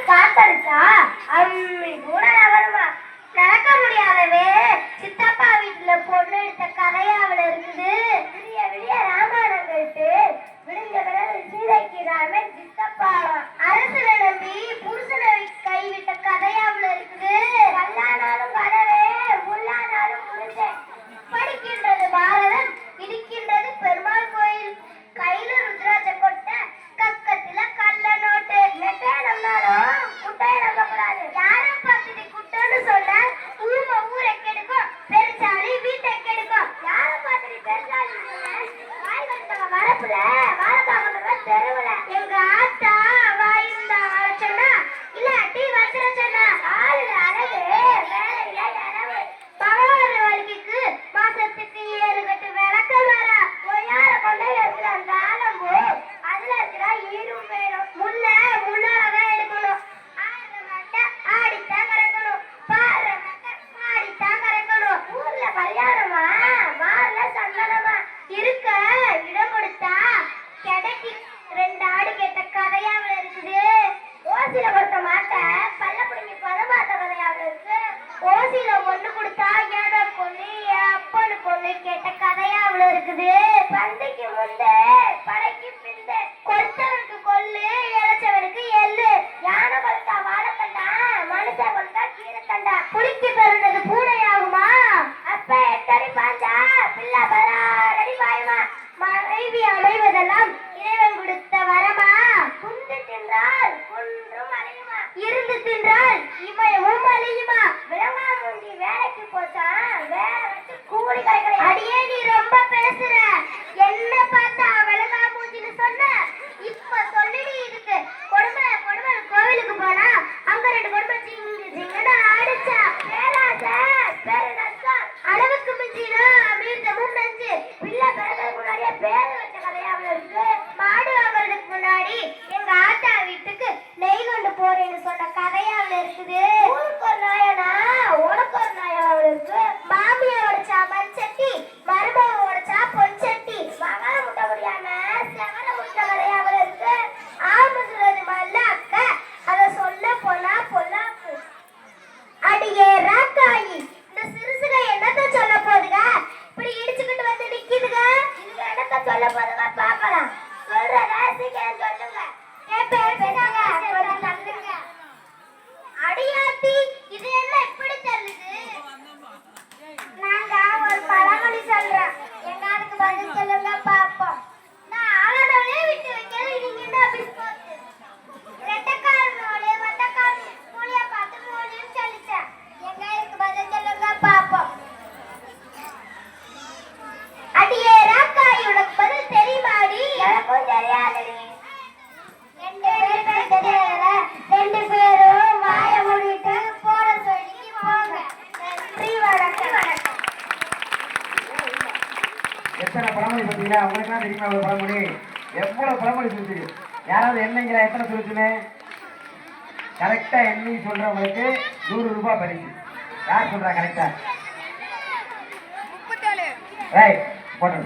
காத்தடிச்சா அம்மி கூட நகருமா. நடக்க முடியாதவே சித்தப்பா வீட்டுல பொண்ணு எடுத்த கதையாவில் இருக்குது. விடிய விடிய ராமாயணம் கேட்டு விடிஞ்ச பிறகு சீதைக்கு ராமன் சித்தப்பா அரசனை நம்பி புருஷனை கைவிட்ட கதையாவில் இருக்குது. கல்லானாலும் கதவே முள்ளானாலும் புருஷன். படிக்கின்றது பாரதம், இடிக்கின்றது பெருமாள் கோயில். கையில ருத்ராட்ச கொட்டை, கக்கத்துல கள்ள நோட்டு. நெட்டே நம்பினாலும் குட்டையை நம்பக்கூடாது. யாரை பார்த்துட்டு குட்டைன்னு சொல்ல ஊமை ஊரை கெடுக்கும், பெருசாலி வீட்டை கெடுக்கும். யாரை பார்த்துட்டு பெருசாலி வாய் வந்தவங்க வரப்புல வாழை பார்க்கணுங்க தெருவுல. எங்க ஆத்தா வாயிருந்தா வாழ சொன்னா இல்லாட்டி வந்துட சொன்னா. ஆளுல அழகு வேலையில அளவு. பகவான் வாழ்க்கைக்கு மாசத்துக்கு 7 கட்டு விளக்கம் வர யார கொண்டையில இருக்கிற அந்த ஆலம்பு அதுல இருக்கிற ஈரும் வேணும். முள்ளாலதான் எடுக்கணும். ஆடுற மாட்ட ஆடித்தான் கறக்கணும். பாடுற மாட்ட பாடித்தான் கறக்கணும். ஊர்ல கல்யாணமா மாறல சந்தனமா இருக்க இடம் கொடுத்தா கிடைக்கு 2 ஆடு கேட்ட கதையாவில் இருக்குது. ஓசில கொடுத்த மாட்ட பல்ல பிடிங்கி பதம் பார்த்த கதையாவில் இருக்கு. ஓசில ஒண்ணு கொடுத்தா ஏதோ பொண்ணு அப்பனு பொண்ணு கேட்ட கதையாவில் இருக்குது. பந்திக்கு முந்தே படைக்கு பிந்தே கொடுத்தவனுக்கு கொல்லு இழைச்சவனுக்கு எள்ளு. யானை கொளுத்தா வாழைத்தண்டா, மனுஷன் கொளுத்தா கீரைத்தண்டா. புளிக்கு பிறந்தது பூனை ஆகுமா? அப்ப 8 அடி பாஞ்சா பிள்ளை 16 அடி பாயுமா? மனைவி அமைவதெல்லாம் இறைவன் கொடுத்த வரமா? குந்து தின்றால் குன்றும் அழியுமா? இருந்து தின்றால் இமயமும் அழியுமா? விளங்கா மூஞ்சி வேலைக்கு போச்சா வேலை வச்சு கூலி கிடைக்கல. அடியே நீ ரொம்ப பேசுற. என்ன பார்த்தா விளங்கா மூஞ்சின்னு சொன்ன. இப்ப சொல்லிடி இதுக்கு கொடுமை கொடுமை. கோவிலுக்கு போனா அங்க 2 கொடுமை ஜிங்கு ஜிங்குன்னு ஆடிச்சா. பேராசை பெருநஷ்டம். அளவுக்கு மிஞ்சினா அமிர்தமும் நஞ்சு. பிள்ளை பிறகு முன்னாடியே பேரு வச்ச கதையாவில் இருக்கு. மாடு வாங்குறதுக்கு முன்னாடி எங்க ஆத்தா வீட்டுக்கு நெய் கொண்டு போறேன்னு சொன்ன கதையாவில் இருக்குது. ஊருக்கு ஒரு நாயனா உனக்கு ஒரு நாயாவில் இருக்கு. மாமியை உடைச்சா மண்சட்டி, மருமக உடைச்சா பொன்சட்டி. மகளை முட்ட முடியாம செவல முட்ட கதையாவில் இருக்கு. ஆமசுறது மல்ல அக்க அதை சொல்ல போனா பொல்லாப்பு. அடியே ராக்காயி இந்த சிறுசுக என்னத்த சொல்ல போதுங்க? இப்படி இடிச்சுக்கிட்டு வந்து நிக்குதுங்க. இதுங்க என்னத்த சொல்ல போதுங்க பாக்கலாம். சொல்றத சீக்கிரம் சொல்லுங்க. என் பேர் பேசுங்க கொஞ்சம் தந்துருங்க. அடியாத்தி இது என்ன இப்படி தள்ளுது? நாங்க ஒரு பழமொழி சொல்றோம். எங்க அதுக்கு பதில் சொல்லுங்க பாப்போம். நான் ஆளடோலே விட்டு வைக்கிறது நீங்க என்ன அப்படி போச்சு? ரெட்டக்காரனோட வட்டக்காரன் மூலிய பார்த்து மூலியும் சொல்லிட்டேன். எங்க இதுக்கு பதில் சொல்லுங்க பாப்போம். அடியே ராக்காய் உனக்கு பதில் தெரியுமாடி? எனக்கும் தெரியாதடி. 2 பேர் தெரியல. 2 பேரும் வாய மூடிட்டு போற சொல்லிக்கு போங்க. நன்றி வணக்கம். எத்தனை பழமொழி பார்த்தீங்களா? உங்களுக்குலாம் தெரியுமா ஒரு பழமொழி? எவ்வளவு பழமொழி சொல்லிச்சு. யாராவது என்னங்கிற எத்தனை சொல்லிச்சுன்னு கரெக்டா எண்ணி சொல்றவங்களுக்கு 100 ரூபாய் பரிசு. யார் சொல்றா கரெக்டா? ரைட் போட்டு